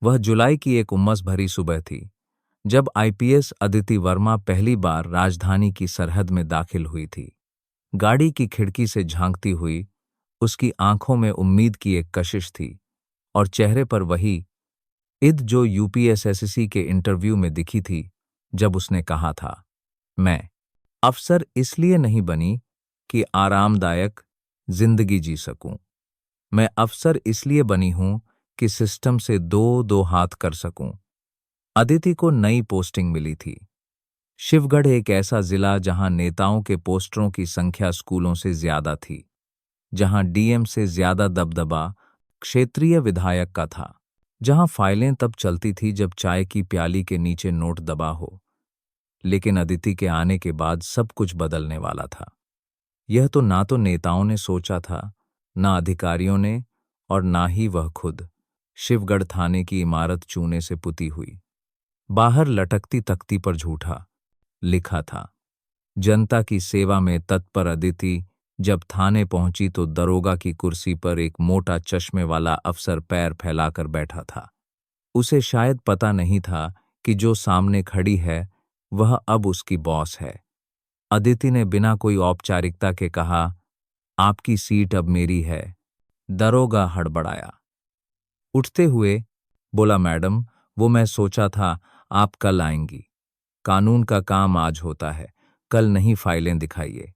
वह जुलाई की एक उमस भरी सुबह थी जब आईपीएस अदिति वर्मा पहली बार राजधानी की सरहद में दाखिल हुई थी। गाड़ी की खिड़की से झांकती हुई उसकी आंखों में उम्मीद की एक कशिश थी और चेहरे पर वही इद जो यूपीएसएससी के इंटरव्यू में दिखी थी जब उसने कहा था, मैं अफसर इसलिए नहीं बनी कि आरामदायक जिंदगी जी सकूं, मैं अफसर इसलिए बनी हूं कि सिस्टम से दो दो हाथ कर सकूं। अदिति को नई पोस्टिंग मिली थी। शिवगढ़ एक ऐसा जिला जहां नेताओं के पोस्टरों की संख्या स्कूलों से ज्यादा थी, जहां डीएम से ज्यादा दबदबा क्षेत्रीय विधायक का था, जहां फाइलें तब चलती थी जब चाय की प्याली के नीचे नोट दबा हो। लेकिन अदिति के आने के बाद सब कुछ बदलने वाला था। यह तो ना तो नेताओं ने सोचा था, ना अधिकारियों ने, और ना ही वह खुद। शिवगढ़ थाने की इमारत चूने से पुती हुई, बाहर लटकती तख्ती पर झूठा लिखा था, जनता की सेवा में तत्पर अदिति। जब थाने पहुंची तो दरोगा की कुर्सी पर एक मोटा चश्मे वाला अफसर पैर फैलाकर बैठा था। उसे शायद पता नहीं था कि जो सामने खड़ी है वह अब उसकी बॉस है। अदिति ने बिना कोई औपचारिकता के कहा, आपकी सीट अब मेरी है। दरोगा हड़बड़ाया। उठते हुए बोला, मैडम, वो मैं सोचा था आप कल आएंगी। कानून का काम आज होता है, कल नहीं। फाइलें दिखाइए।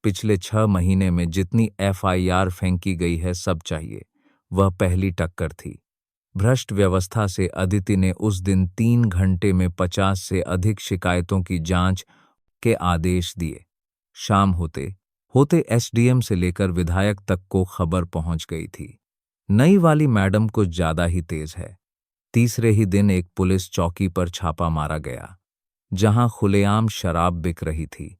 पिछले 6 महीने में जितनी एफआईआर फेंकी गई है सब चाहिए। वह पहली टक्कर थी। भ्रष्ट व्यवस्था से अदिति ने उस दिन 3 घंटे में 50 से अधिक शिकायतों की जांच के आदेश दिए। शाम होते होते एसडीएम से लेकर विधायक तक को खबर पहुंच गई थी, नई वाली मैडम कुछ ज्यादा ही तेज है। तीसरे ही दिन एक पुलिस चौकी पर छापा मारा गया, जहां खुलेआम शराब बिक रही थी।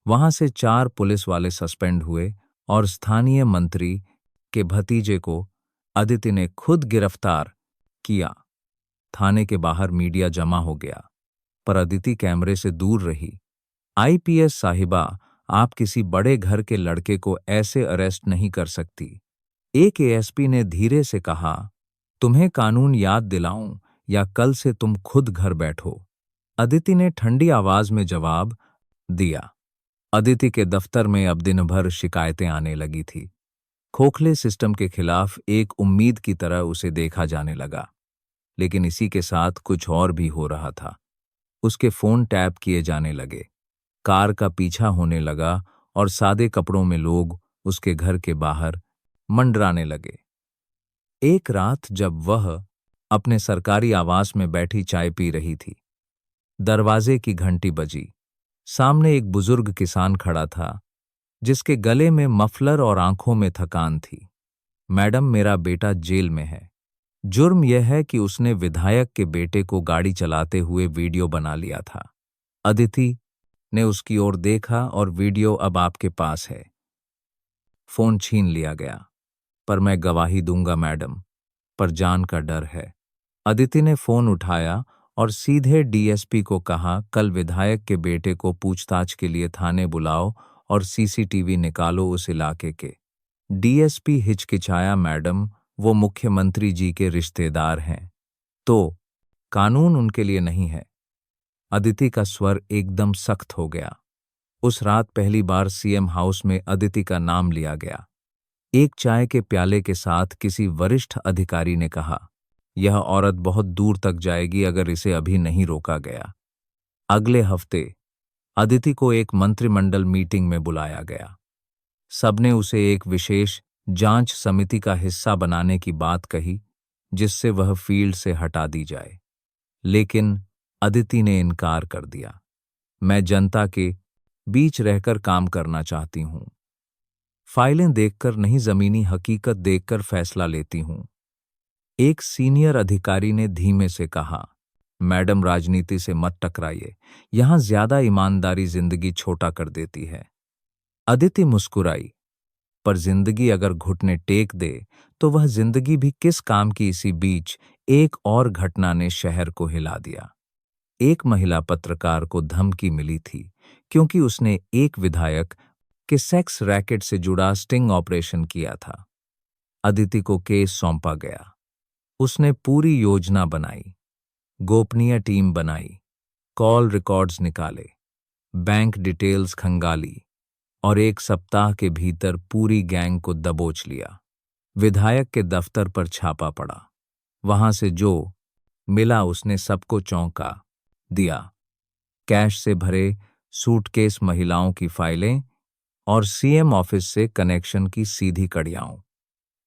वहां से 4 पुलिस वाले सस्पेंड हुए और स्थानीय मंत्री के भतीजे को अदिति ने खुद गिरफ्तार किया। थाने के बाहर मीडिया जमा हो गया, पर अदिति कैमरे से दूर रही। आईपीएस साहिबा, आप किसी बड़े घर के लड़के को ऐसे अरेस्ट नहीं कर सकती। एक एएसपी ने धीरे से कहा, तुम्हें कानून याद दिलाऊं या कल से तुम खुद घर बैठो। अदिति ने ठंडी आवाज में जवाब दिया। अदिति के दफ्तर में अब दिन भर शिकायतें आने लगी थी। खोखले सिस्टम के खिलाफ एक उम्मीद की तरह उसे देखा जाने लगा। लेकिन इसी के साथ कुछ और भी हो रहा था। उसके फोन टैप किए जाने लगे, कार का पीछा होने लगा और सादे कपड़ों में लोग उसके घर के बाहर मंडराने लगे। एक रात जब वह अपने सरकारी आवास में बैठी चाय पी रही थी, दरवाजे की घंटी बजी। सामने एक बुजुर्ग किसान खड़ा था, जिसके गले में मफलर और आंखों में थकान थी। मैडम, मेरा बेटा जेल में है। जुर्म यह है कि उसने विधायक के बेटे को गाड़ी चलाते हुए वीडियो बना लिया था। अदिति ने उसकी ओर देखा, और वीडियो अब आपके पास है। फोन छीन लिया गया। पर मैं गवाही दूंगा मैडम, पर जान का डर है। अदिति ने फोन उठाया और सीधे डीएसपी को कहा, कल विधायक के बेटे को पूछताछ के लिए थाने बुलाओ और सीसीटीवी निकालो उस इलाके के। डीएसपी हिचकिचाया, मैडम, वो मुख्यमंत्री जी के रिश्तेदार हैं, तो कानून उनके लिए नहीं है। अदिति का स्वर एकदम सख्त हो गया। उस रात पहली बार सीएम हाउस में अदिति का नाम लिया गया। एक चाय के प्याले के साथ किसी वरिष्ठ अधिकारी ने कहा, यह औरत बहुत दूर तक जाएगी अगर इसे अभी नहीं रोका गया। अगले हफ्ते अदिति को एक मंत्रिमंडल मीटिंग में बुलाया गया। सबने उसे एक विशेष जांच समिति का हिस्सा बनाने की बात कही, जिससे वह फील्ड से हटा दी जाए। लेकिन अदिति ने इनकार कर दिया। मैं जनता के बीच रहकर काम करना चाहती हूं। फाइलें देखकर नहीं, जमीनी हकीकत देखकर फैसला लेती हूं। एक सीनियर अधिकारी ने धीमे से कहा, मैडम, राजनीति से मत टकराइए, यहां ज्यादा ईमानदारी जिंदगी छोटा कर देती है। अदिति मुस्कुराई, पर जिंदगी अगर घुटने टेक दे तो वह जिंदगी भी किस काम की। इसी बीच एक और घटना ने शहर को हिला दिया। एक महिला पत्रकार को धमकी मिली थी क्योंकि उसने एक विधायक के सेक्स रैकेट से जुड़ा स्टिंग ऑपरेशन किया था। अदिति को केस सौंपा गया। उसने पूरी योजना बनाई, गोपनीय टीम बनाई, कॉल रिकॉर्ड्स निकाले, बैंक डिटेल्स खंगाली और 1 सप्ताह के भीतर पूरी गैंग को दबोच लिया। विधायक के दफ्तर पर छापा पड़ा। वहां से जो मिला उसने सबको चौंका दिया। कैश से भरे सूटकेस, महिलाओं की फाइलें और सीएम ऑफिस से कनेक्शन की सीधी कड़ियां।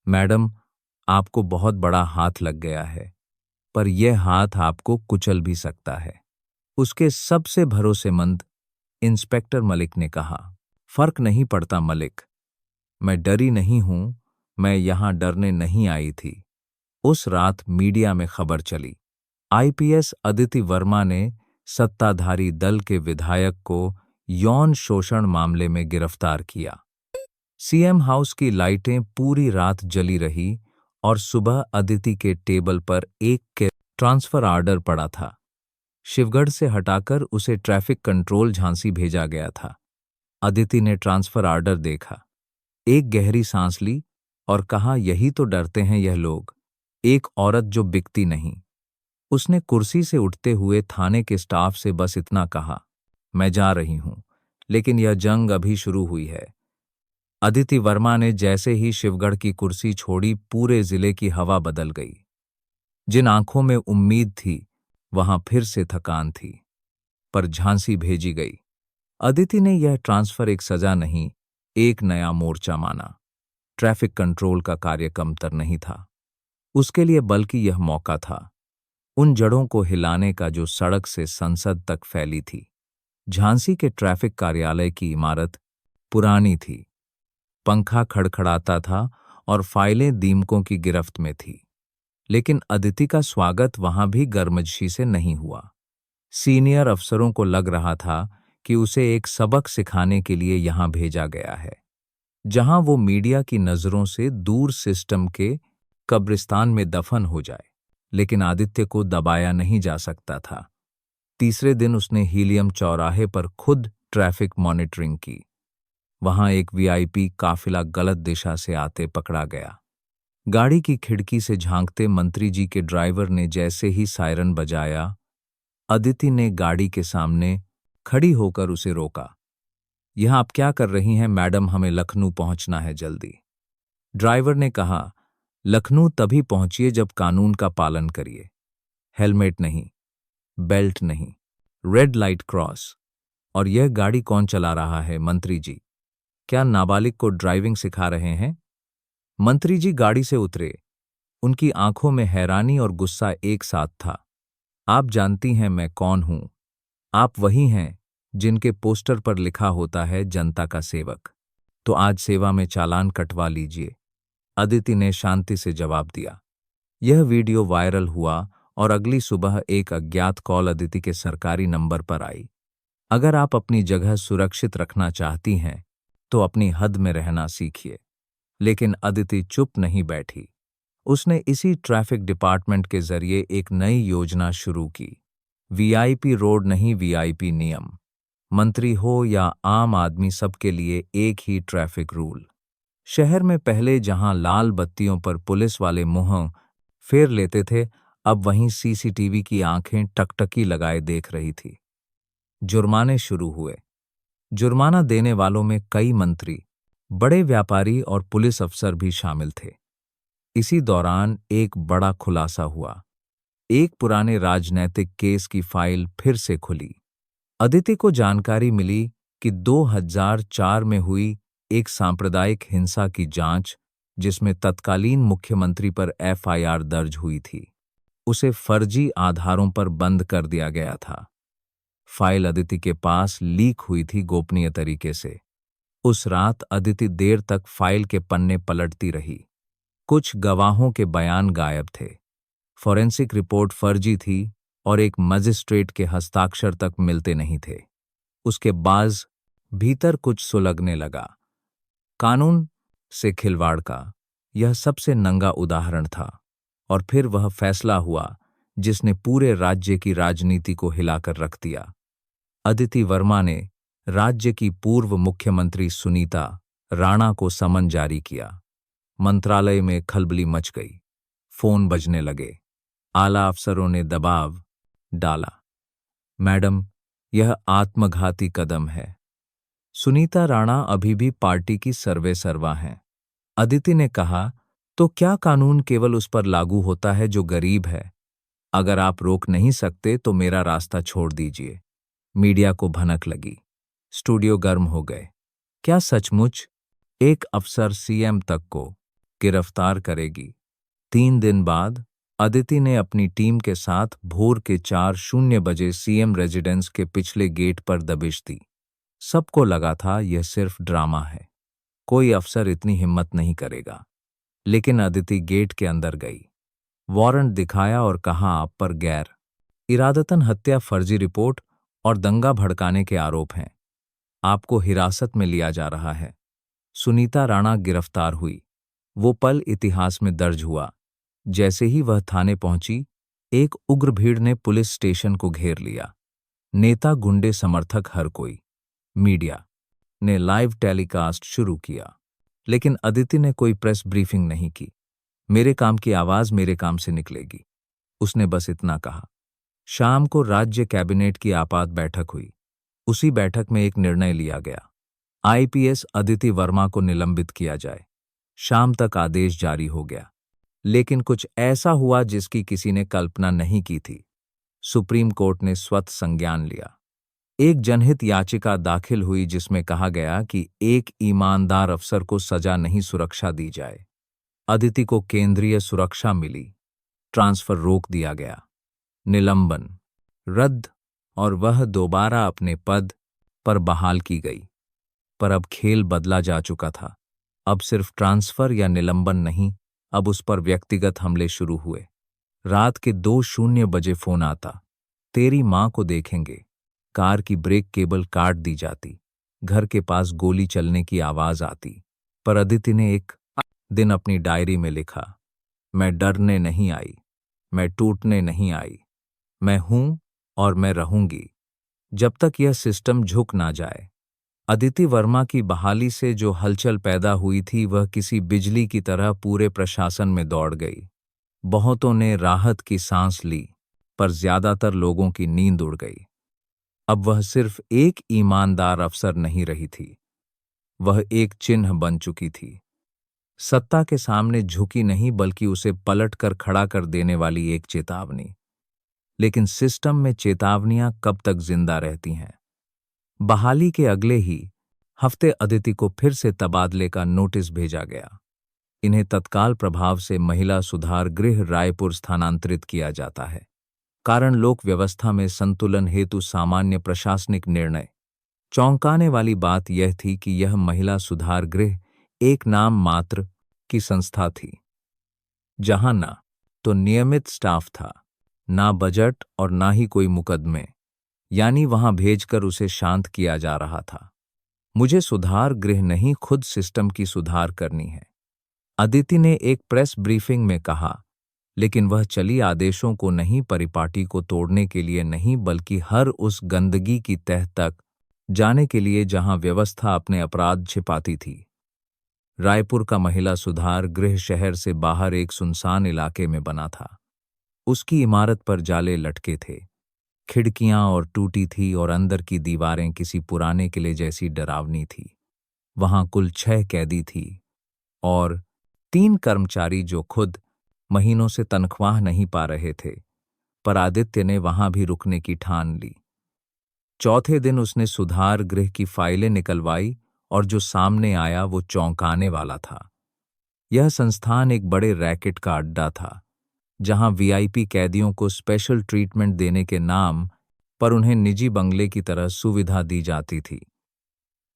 मैडम, आपको बहुत बड़ा हाथ लग गया है, पर यह हाथ आपको कुचल भी सकता है, उसके सबसे भरोसेमंद इंस्पेक्टर मलिक ने कहा। फर्क नहीं पड़ता मलिक, मैं डरी नहीं हूं, मैं यहां डरने नहीं आई थी। उस रात मीडिया में खबर चली, आईपीएस अदिति वर्मा ने सत्ताधारी दल के विधायक को यौन शोषण मामले में गिरफ्तार किया। सीएम हाउस की लाइटें पूरी रात जली रही और सुबह अदिति के टेबल पर एक के ट्रांसफर ऑर्डर पड़ा था। शिवगढ़ से हटाकर उसे ट्रैफिक कंट्रोल झांसी भेजा गया था। अदिति ने ट्रांसफर ऑर्डर देखा, एक गहरी सांस ली और कहा, यही तो डरते हैं यह लोग, एक औरत जो बिकती नहीं। उसने कुर्सी से उठते हुए थाने के स्टाफ से बस इतना कहा, मैं जा रही हूं, लेकिन यह जंग अभी शुरू हुई है। अदिति वर्मा ने जैसे ही शिवगढ़ की कुर्सी छोड़ी, पूरे जिले की हवा बदल गई। जिन आंखों में उम्मीद थी, वहां फिर से थकान थी। पर झांसी भेजी गई। अदिति ने यह ट्रांसफर एक सजा नहीं, एक नया मोर्चा माना। ट्रैफिक कंट्रोल का कार्य कमतर नहीं था उसके लिए, बल्कि यह मौका था उन जड़ों को हिलाने का जो सड़क से संसद तक फैली थी। झांसी के ट्रैफिक कार्यालय की इमारत पुरानी थी, पंखा खड़खड़ाता था और फाइलें दीमकों की गिरफ्त में थी। लेकिन अदिति का स्वागत वहां भी गर्मजशी से नहीं हुआ। सीनियर अफसरों को लग रहा था कि उसे एक सबक सिखाने के लिए यहां भेजा गया है, जहां वो मीडिया की नजरों से दूर सिस्टम के कब्रिस्तान में दफन हो जाए। लेकिन आदित्य को दबाया नहीं जा सकता था। तीसरे दिन उसने हीलियम चौराहे पर खुद ट्रैफिक मॉनिटरिंग की। वहां एक वीआईपी काफिला गलत दिशा से आते पकड़ा गया। गाड़ी की खिड़की से झांकते मंत्री जी के ड्राइवर ने जैसे ही सायरन बजाया, अदिति ने गाड़ी के सामने खड़ी होकर उसे रोका। यह आप क्या कर रही हैं मैडम, हमें लखनऊ पहुंचना है जल्दी। ड्राइवर ने कहा, लखनऊ तभी पहुंचिए जब कानून का पालन करिए। हेलमेट नहीं, बेल्ट नहीं, रेड लाइट क्रॉस। और यह गाड़ी कौन चला रहा है मंत्री जी? क्या नाबालिग को ड्राइविंग सिखा रहे हैं? मंत्री जी गाड़ी से उतरे। उनकी आंखों में हैरानी और गुस्सा एक साथ था। आप जानती हैं मैं कौन हूं? आप वही हैं जिनके पोस्टर पर लिखा होता है जनता का सेवक। तो आज सेवा में चालान कटवा लीजिए। अदिति ने शांति से जवाब दिया। यह वीडियो वायरल हुआ और अगली सुबह एक अज्ञात कॉल अदिति के सरकारी नंबर पर आई। अगर आप अपनी जगह सुरक्षित रखना चाहती हैं तो अपनी हद में रहना सीखिए। लेकिन अदिति चुप नहीं बैठी। उसने इसी ट्रैफिक डिपार्टमेंट के जरिए एक नई योजना शुरू की। वीआईपी रोड नहीं, वीआईपी नियम। मंत्री हो या आम आदमी, सबके लिए एक ही ट्रैफिक रूल। शहर में पहले जहां लाल बत्तियों पर पुलिस वाले मुंह फेर लेते थे, अब वहीं सीसीटीवी की आंखें टकटकी लगाए देख रही थी। जुर्माने शुरू हुए। जुर्माना देने वालों में कई मंत्री, बड़े व्यापारी और पुलिस अफसर भी शामिल थे। इसी दौरान एक बड़ा खुलासा हुआ। एक पुराने राजनैतिक केस की फाइल फिर से खुली। अदिति को जानकारी मिली कि 2004 में हुई एक सांप्रदायिक हिंसा की जांच, जिसमें तत्कालीन मुख्यमंत्री पर एफआईआर दर्ज हुई थी, उसे फर्जी आधारों पर बंद कर दिया गया था। फाइल अदिति के पास लीक हुई थी गोपनीय तरीके से। उस रात अदिति देर तक फाइल के पन्ने पलटती रही। कुछ गवाहों के बयान गायब थे, फॉरेंसिक रिपोर्ट फर्जी थी और एक मजिस्ट्रेट के हस्ताक्षर तक मिलते नहीं थे। उसके बाद भीतर कुछ सुलगने लगा। कानून से खिलवाड़ का यह सबसे नंगा उदाहरण था। और फिर वह फैसला हुआ जिसने पूरे राज्य की राजनीति को हिलाकर रख दिया। अदिति वर्मा ने राज्य की पूर्व मुख्यमंत्री सुनीता राणा को समन जारी किया। मंत्रालय में खलबली मच गई। फोन बजने लगे। आला अफसरों ने दबाव डाला। मैडम, यह आत्मघाती कदम है। सुनीता राणा अभी भी पार्टी की सर्वेसर्वा हैं। अदिति ने कहा, तो क्या कानून केवल उस पर लागू होता है जो गरीब है? अगर आप रोक नहीं सकते तो मेरा रास्ता छोड़ दीजिए। मीडिया को भनक लगी। स्टूडियो गर्म हो गए। क्या सचमुच एक अफसर सीएम तक को गिरफ्तार करेगी? 3 दिन बाद अदिति ने अपनी टीम के साथ भोर के 4:00 सीएम रेजिडेंस के पिछले गेट पर दबिश दी। सबको लगा था यह सिर्फ ड्रामा है, कोई अफसर इतनी हिम्मत नहीं करेगा। लेकिन अदिति गेट के अंदर गई, वारंट दिखाया और कहा, आप पर गैर इरादतन हत्या, फर्जी रिपोर्ट और दंगा भड़काने के आरोप हैं। आपको हिरासत में लिया जा रहा है। सुनीता राणा गिरफ्तार हुई। वो पल इतिहास में दर्ज हुआ। जैसे ही वह थाने पहुंची, एक उग्र भीड़ ने पुलिस स्टेशन को घेर लिया। नेता, गुंडे, समर्थक, हर कोई। मीडिया ने लाइव टेलीकास्ट शुरू किया, लेकिन अदिति ने कोई प्रेस ब्रीफिंग नहीं की। मेरे काम की आवाज मेरे काम से निकलेगी, उसने बस इतना कहा। शाम को राज्य कैबिनेट की आपात बैठक हुई। उसी बैठक में एक निर्णय लिया गया, आईपीएस अदिति वर्मा को निलंबित किया जाए। शाम तक आदेश जारी हो गया, लेकिन कुछ ऐसा हुआ जिसकी किसी ने कल्पना नहीं की थी। सुप्रीम कोर्ट ने स्वतः संज्ञान लिया। एक जनहित याचिका दाखिल हुई जिसमें कहा गया कि एक ईमानदार अफसर को सजा नहीं, सुरक्षा दी जाए। अदिति को केंद्रीय सुरक्षा मिली, ट्रांसफर रोक दिया गया, निलंबन रद्द और वह दोबारा अपने पद पर बहाल की गई। पर अब खेल बदला जा चुका था। अब सिर्फ ट्रांसफर या निलंबन नहीं, अब उस पर व्यक्तिगत हमले शुरू हुए। रात के 2:00 फोन आता, तेरी मां को देखेंगे। कार की ब्रेक केबल काट दी जाती, घर के पास गोली चलने की आवाज आती। पर अदिति ने एक दिन अपनी डायरी में लिखा, मैं डरने नहीं आई, मैं टूटने नहीं आई, मैं हूं और मैं रहूंगी जब तक यह सिस्टम झुक ना जाए। अदिति वर्मा की बहाली से जो हलचल पैदा हुई थी, वह किसी बिजली की तरह पूरे प्रशासन में दौड़ गई। बहुतों ने राहत की सांस ली, पर ज्यादातर लोगों की नींद उड़ गई। अब वह सिर्फ एक ईमानदार अफसर नहीं रही थी, वह एक चिन्ह बन चुकी थी। सत्ता के सामने झुकी नहीं, बल्कि उसे पलट कर खड़ा कर देने वाली एक चेतावनी। लेकिन सिस्टम में चेतावनियां कब तक जिंदा रहती हैं? बहाली के अगले ही हफ्ते अदिति को फिर से तबादले का नोटिस भेजा गया। इन्हें तत्काल प्रभाव से महिला सुधार गृह रायपुर स्थानांतरित किया जाता है। कारण लोक व्यवस्था में संतुलन हेतु सामान्य प्रशासनिक निर्णय। चौंकाने वाली बात यह थी कि यह महिला सुधार गृह एक नाम मात्र की संस्था थी, जहां ना तो नियमित स्टाफ था, ना बजट और ना ही कोई मुकदमे। यानी वहां भेजकर उसे शांत किया जा रहा था। मुझे सुधार गृह नहीं, खुद सिस्टम की सुधार करनी है, अदिति ने एक प्रेस ब्रीफिंग में कहा। लेकिन वह चली आदेशों को नहीं, परिपाटी को तोड़ने के लिए नहीं, बल्कि हर उस गंदगी की तह तक जाने के लिए जहां व्यवस्था अपने अपराध छिपाती थी। रायपुर का महिला सुधार गृह शहर से बाहर एक सुनसान इलाके में बना था। उसकी इमारत पर जाले लटके थे, खिड़कियां और टूटी थी और अंदर की दीवारें किसी पुराने किले जैसी डरावनी थी। वहां कुल 6 कैदी थी और 3 कर्मचारी जो खुद महीनों से तनख्वाह नहीं पा रहे थे। पर आदित्य ने वहां भी रुकने की ठान ली। चौथे दिन उसने सुधार गृह की फाइलें निकलवाई और जो सामने आया वो चौंकाने वाला था। यह संस्थान एक बड़े रैकेट का अड्डा था, जहां वीआईपी कैदियों को स्पेशल ट्रीटमेंट देने के नाम पर उन्हें निजी बंगले की तरह सुविधा दी जाती थी।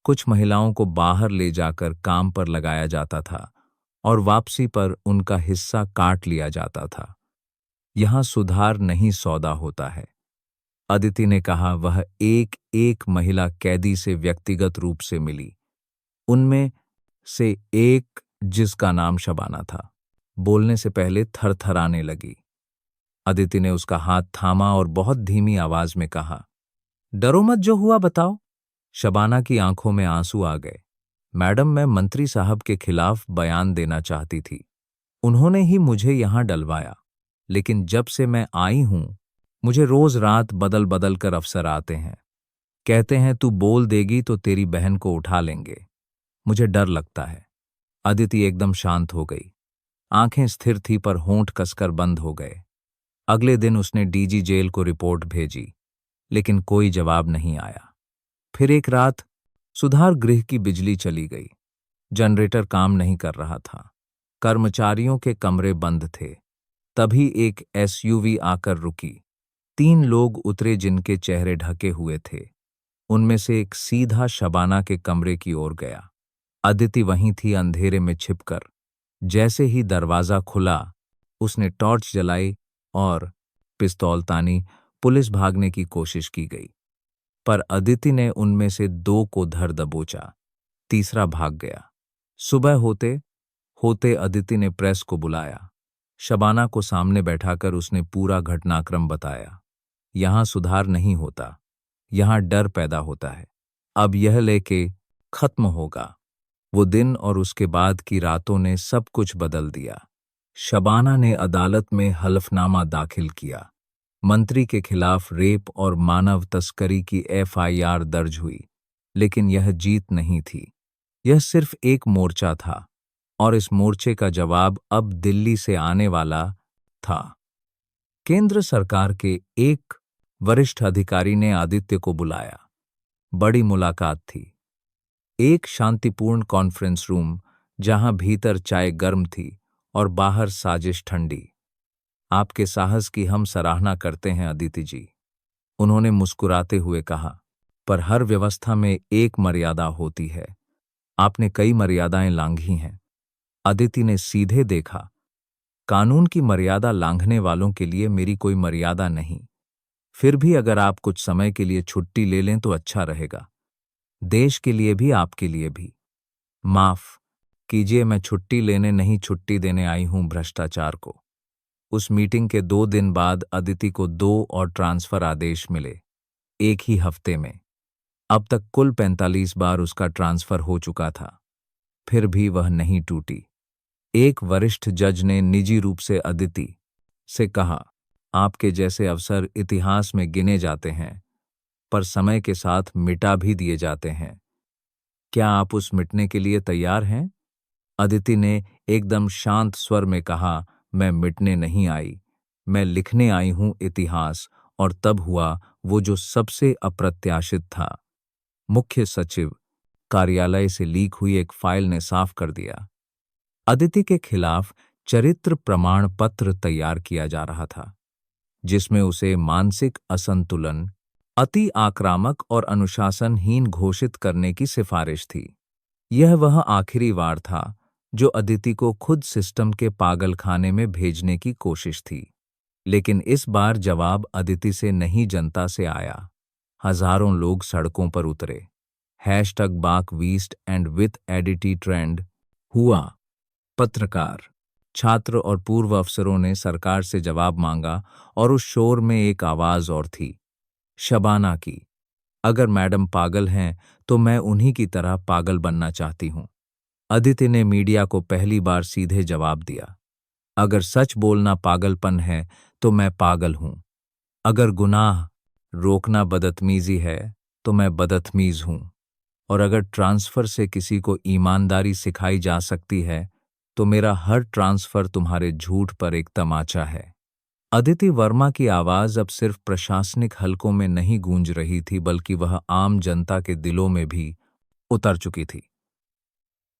कुछ महिलाओं को बाहर ले जाकर काम पर लगाया जाता था और वापसी पर उनका हिस्सा काट लिया जाता था। यहां सुधार नहीं, सौदा होता है। अदिति ने कहा, वह एक एक महिला कैदी से व्यक्तिगत रूप से मिली। उनमें से एक, जिसका नाम शबाना था, बोलने से पहले थरथराने लगी। अदिति ने उसका हाथ थामा और बहुत धीमी आवाज में कहा, डरो मत, जो हुआ बताओ। शबाना की आंखों में आंसू आ गए। मैडम, मैं मंत्री साहब के खिलाफ बयान देना चाहती थी। उन्होंने ही मुझे यहाँ डलवाया, लेकिन जब से मैं आई हूं मुझे रोज रात बदल बदल कर अफसर आते हैं। कहते हैं तू बोल देगी तो तेरी बहन को उठा लेंगे। मुझे डर लगता है। अदिति एकदम शांत हो गई। आंखें स्थिर थी पर होंठ कसकर बंद हो गए। अगले दिन उसने डीजी जेल को रिपोर्ट भेजी, लेकिन कोई जवाब नहीं आया। फिर एक रात सुधार गृह की बिजली चली गई। जनरेटर काम नहीं कर रहा था। कर्मचारियों के कमरे बंद थे। तभी एक एसयूवी आकर रुकी। 3 लोग उतरे जिनके चेहरे ढके हुए थे। उनमें से एक सीधा शबाना के कमरे की ओर गया। अदिति वहीं थी, अंधेरे में छिपकर। जैसे ही दरवाजा खुला, उसने टॉर्च जलाई और पिस्तौल तानी। पुलिस भागने की कोशिश की गई, पर अदिति ने उनमें से 2 को धर दबोचा। तीसरा भाग गया। सुबह होते होते अदिति ने प्रेस को बुलाया। शबाना को सामने बैठाकर उसने पूरा घटनाक्रम बताया। यहां सुधार नहीं होता, यहां डर पैदा होता है। अब यह लेके खत्म होगा। वो दिन और उसके बाद की रातों ने सब कुछ बदल दिया। शबाना ने अदालत में हलफनामा दाखिल किया। मंत्री के खिलाफ रेप और मानव तस्करी की एफआईआर दर्ज हुई, लेकिन यह जीत नहीं थी। यह सिर्फ एक मोर्चा था, और इस मोर्चे का जवाब अब दिल्ली से आने वाला था। केंद्र सरकार के एक वरिष्ठ अधिकारी ने आदित्य को बुलाया। बड़ी मुलाकात थी। एक शांतिपूर्ण कॉन्फ्रेंस रूम, जहां भीतर चाय गर्म थी और बाहर साजिश ठंडी। आपके साहस की हम सराहना करते हैं अदिति जी, उन्होंने मुस्कुराते हुए कहा। पर हर व्यवस्था में एक मर्यादा होती है। आपने कई मर्यादाएं लांघी हैं। अदिति ने सीधे देखा। कानून की मर्यादा लांघने वालों के लिए मेरी कोई मर्यादा नहीं। फिर भी अगर आप कुछ समय के लिए छुट्टी ले लें तो अच्छा रहेगा। देश के लिए भी, आपके लिए भी। माफ कीजिए, मैं छुट्टी लेने नहीं, छुट्टी देने आई हूं भ्रष्टाचार को। उस मीटिंग के 2 दिन बाद अदिति को 2 और ट्रांसफर आदेश मिले, एक ही हफ्ते में। अब तक कुल 45 बार उसका ट्रांसफर हो चुका था, फिर भी वह नहीं टूटी। एक वरिष्ठ जज ने निजी रूप से अदिति से कहा, आपके जैसे अफसर इतिहास में गिने जाते हैं, पर समय के साथ मिटा भी दिए जाते हैं। क्या आप उस मिटने के लिए तैयार हैं? अदिति ने एकदम शांत स्वर में कहा, मैं मिटने नहीं आई, मैं लिखने आई हूं इतिहास। और तब हुआ वो जो सबसे अप्रत्याशित था। मुख्य सचिव कार्यालय से लीक हुई एक फाइल ने साफ कर दिया। अदिति के खिलाफ चरित्र प्रमाण पत्र तैयार किया जा रहा था, जिसमें उसे मानसिक असंतुलन, अति आक्रामक और अनुशासनहीन घोषित करने की सिफारिश थी। यह वह आखिरी वार था जो अदिति को खुद सिस्टम के पागलखाने में भेजने की कोशिश थी। लेकिन इस बार जवाब अदिति से नहीं, जनता से आया। हजारों लोग सड़कों पर उतरे। #बाक वीस्ट एंड विथ एडिटी ट्रेंड हुआ। पत्रकार, छात्र और पूर्व अफसरों ने सरकार से जवाब मांगा, और उस शोर में एक आवाज और थी, शबाना की। अगर मैडम पागल हैं तो मैं उन्हीं की तरह पागल बनना चाहती हूं। अदिति ने मीडिया को पहली बार सीधे जवाब दिया, अगर सच बोलना पागलपन है तो मैं पागल हूं। अगर गुनाह रोकना बदतमीजी है तो मैं बदतमीज हूं। और अगर ट्रांसफर से किसी को ईमानदारी सिखाई जा सकती है तो मेरा हर ट्रांसफर तुम्हारे झूठ पर एक तमाचा है। अदिति वर्मा की आवाज अब सिर्फ प्रशासनिक हलकों में नहीं गूंज रही थी, बल्कि वह आम जनता के दिलों में भी उतर चुकी थी।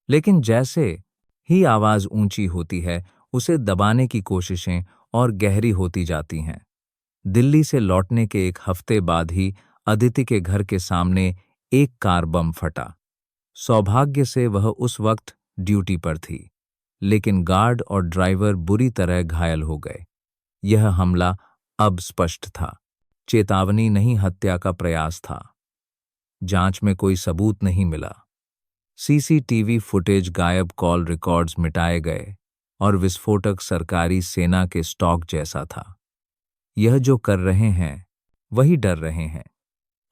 लेकिन जैसे ही आवाज ऊंची होती है, उसे दबाने की कोशिशें और गहरी होती जाती हैं। दिल्ली से लौटने के एक हफ्ते बाद ही अदिति के घर के सामने एक कार बम फटा। सौभाग्य से वह उस वक्त ड्यूटी पर थी, लेकिन गार्ड और ड्राइवर बुरी तरह घायल हो गए। यह हमला अब स्पष्ट था, चेतावनी नहीं, हत्या का प्रयास था। जांच में कोई सबूत नहीं मिला। सीसीटीवी फुटेज गायब, कॉल रिकॉर्ड्स मिटाए गए, और विस्फोटक सरकारी सेना के स्टॉक जैसा था। यह जो कर रहे हैं वही डर रहे हैं।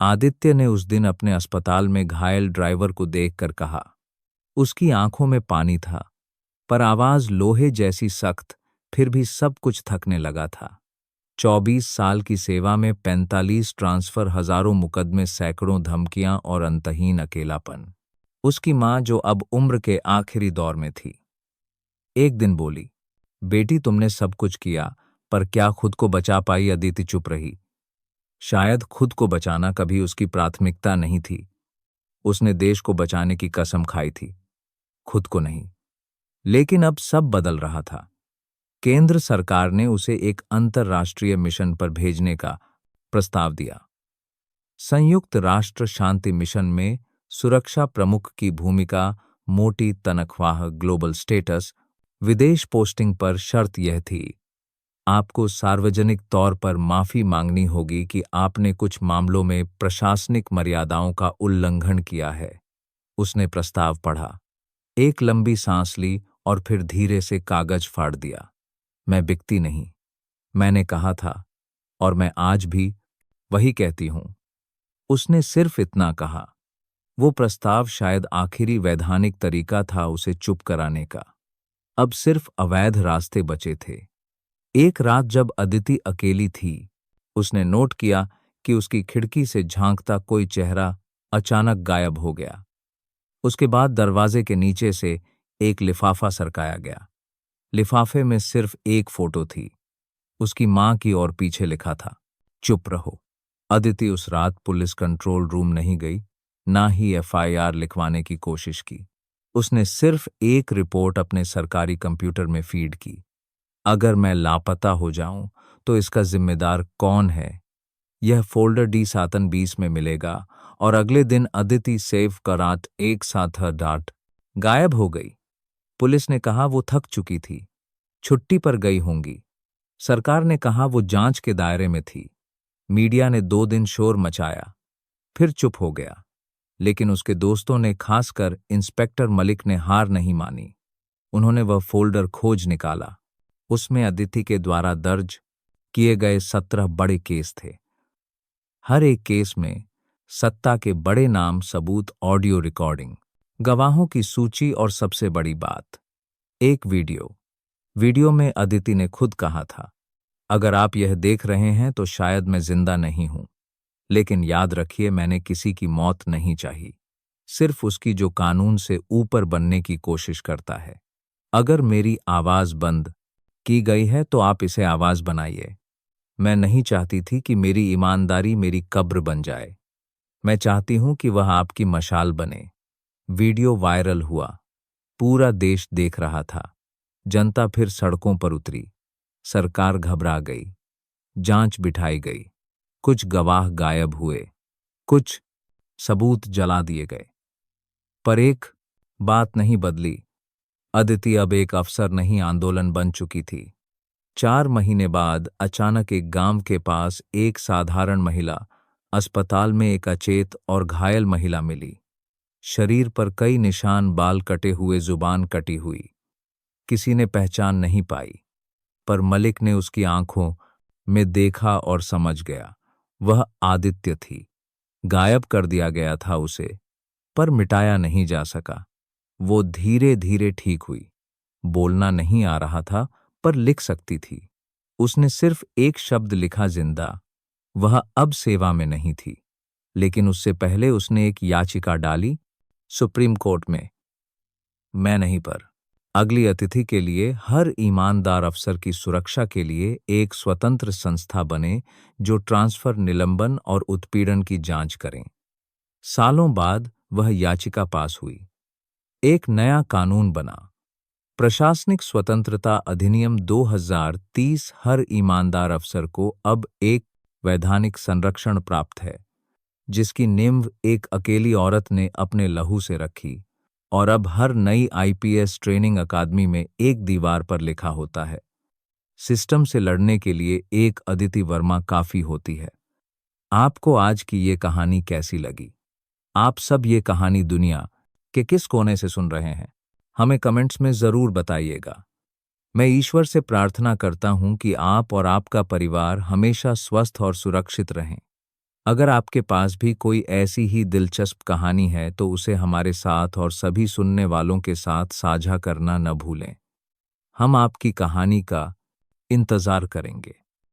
आदित्य ने उस दिन अपने अस्पताल में घायल ड्राइवर को देखकर कहा। उसकी आंखों में पानी था, पर आवाज लोहे जैसी सख्त, फिर भी सब कुछ थकने लगा था। 24 साल की सेवा में 45 ट्रांसफर, हजारों मुकदमे, सैकड़ों धमकियां और अंतहीन अकेलापन। उसकी मां, जो अब उम्र के आखिरी दौर में थी, एक दिन बोली, बेटी तुमने सब कुछ किया, पर क्या खुद को बचा पाई? अदिति चुप रही। शायद खुद को बचाना कभी उसकी प्राथमिकता नहीं थी। उसने देश को बचाने की कसम खाई थी, खुद को नहीं। लेकिन अब सब बदल रहा था। केंद्र सरकार ने उसे एक अंतर्राष्ट्रीय मिशन पर भेजने का प्रस्ताव दिया। संयुक्त राष्ट्र शांति मिशन में सुरक्षा प्रमुख की भूमिका, मोटी तनख्वाह, ग्लोबल स्टेटस। विदेश पोस्टिंग पर शर्त यह थी, आपको सार्वजनिक तौर पर माफी मांगनी होगी कि आपने कुछ मामलों में प्रशासनिक मर्यादाओं का उल्लंघन किया है। उसने प्रस्ताव पढ़ा, एक लंबी सांस ली और फिर धीरे से कागज फाड़ दिया। मैं बिकती नहीं, मैंने कहा था, और मैं आज भी वही कहती हूं। उसने सिर्फ इतना कहा। वो प्रस्ताव शायद आखिरी वैधानिक तरीका था उसे चुप कराने का। अब सिर्फ अवैध रास्ते बचे थे। एक रात जब अदिति अकेली थी, उसने नोट किया कि उसकी खिड़की से झांकता कोई चेहरा अचानक गायब हो गया। उसके बाद दरवाजे के नीचे से एक लिफाफा सरकाया गया। लिफाफे में सिर्फ एक फोटो थी, उसकी मां की, और पीछे लिखा था, चुप रहो। अदिति उस रात पुलिस कंट्रोल रूम नहीं गई, ना ही एफआईआर लिखवाने की कोशिश की। उसने सिर्फ एक रिपोर्ट अपने सरकारी कंप्यूटर में फीड की, अगर मैं लापता हो जाऊं तो इसका जिम्मेदार कौन है? यह फोल्डर D720 में मिलेगा। और अगले दिन अदिति सेव कराट एक साथ डाट गायब हो गई। पुलिस ने कहा वो थक चुकी थी, छुट्टी पर गई होंगी। सरकार ने कहा वो जांच के दायरे में थी। मीडिया ने 2 दिन शोर मचाया, फिर चुप हो गया। लेकिन उसके दोस्तों ने, खासकर इंस्पेक्टर मलिक ने, हार नहीं मानी। उन्होंने वह फोल्डर खोज निकाला। उसमें अदिति के द्वारा दर्ज किए गए 17 बड़े केस थे। हर एक केस में सत्ता के बड़े नाम, सबूत, ऑडियो रिकॉर्डिंग, गवाहों की सूची और सबसे बड़ी बात, एक वीडियो में अदिति ने खुद कहा था, अगर आप यह देख रहे हैं तो शायद मैं जिंदा नहीं हूं, लेकिन याद रखिए मैंने किसी की मौत नहीं चाही, सिर्फ उसकी जो कानून से ऊपर बनने की कोशिश करता है। अगर मेरी आवाज बंद की गई है तो आप इसे आवाज बनाइए। मैं नहीं चाहती थी कि मेरी ईमानदारी मेरी कब्र बन जाए। मैं चाहती हूं कि वह आपकी मशाल बने। वीडियो वायरल हुआ, पूरा देश देख रहा था। जनता फिर सड़कों पर उतरी। सरकार घबरा गई। जांच बिठाई गई। कुछ गवाह गायब हुए, कुछ सबूत जला दिए गए। पर एक बात नहीं बदली। अदिति अब एक अफसर नहीं, आंदोलन बन चुकी थी। 4 महीने बाद अचानक एक गांव के पास एक साधारण महिला, अस्पताल में एक अचेत और घायल महिला मिली। शरीर पर कई निशान, बाल कटे हुए, जुबान कटी हुई। किसी ने पहचान नहीं पाई, पर मलिक ने उसकी आंखों में देखा और समझ गया, वह आदित्य थी। गायब कर दिया गया था उसे, पर मिटाया नहीं जा सका। वो धीरे धीरे ठीक हुई। बोलना नहीं आ रहा था, पर लिख सकती थी। उसने सिर्फ एक शब्द लिखा, जिंदा। वह अब सेवा में नहीं थी, लेकिन उससे पहले उसने एक याचिका डाली सुप्रीम कोर्ट में। मैं नहीं, पर अगली अतिथि के लिए, हर ईमानदार अफसर की सुरक्षा के लिए एक स्वतंत्र संस्था बने जो ट्रांसफर, निलंबन और उत्पीड़न की जांच करें। सालों बाद वह याचिका पास हुई। एक नया कानून बना, प्रशासनिक स्वतंत्रता अधिनियम 2030। हर ईमानदार अफसर को अब एक वैधानिक संरक्षण प्राप्त है, जिसकी नींव एक अकेली औरत ने अपने लहू से रखी। और अब हर नई आईपीएस ट्रेनिंग अकादमी में एक दीवार पर लिखा होता है, सिस्टम से लड़ने के लिए एक अदिति वर्मा काफी होती है। आपको आज की ये कहानी कैसी लगी? आप सब ये कहानी दुनिया के किस कोने से सुन रहे हैं? हमें कमेंट्स में जरूर बताइएगा। मैं ईश्वर से प्रार्थना करता हूं कि आप और आपका परिवार हमेशा स्वस्थ और सुरक्षित रहें। अगर आपके पास भी कोई ऐसी ही दिलचस्प कहानी है तो उसे हमारे साथ और सभी सुनने वालों के साथ साझा करना न भूलें। हम आपकी कहानी का इंतजार करेंगे।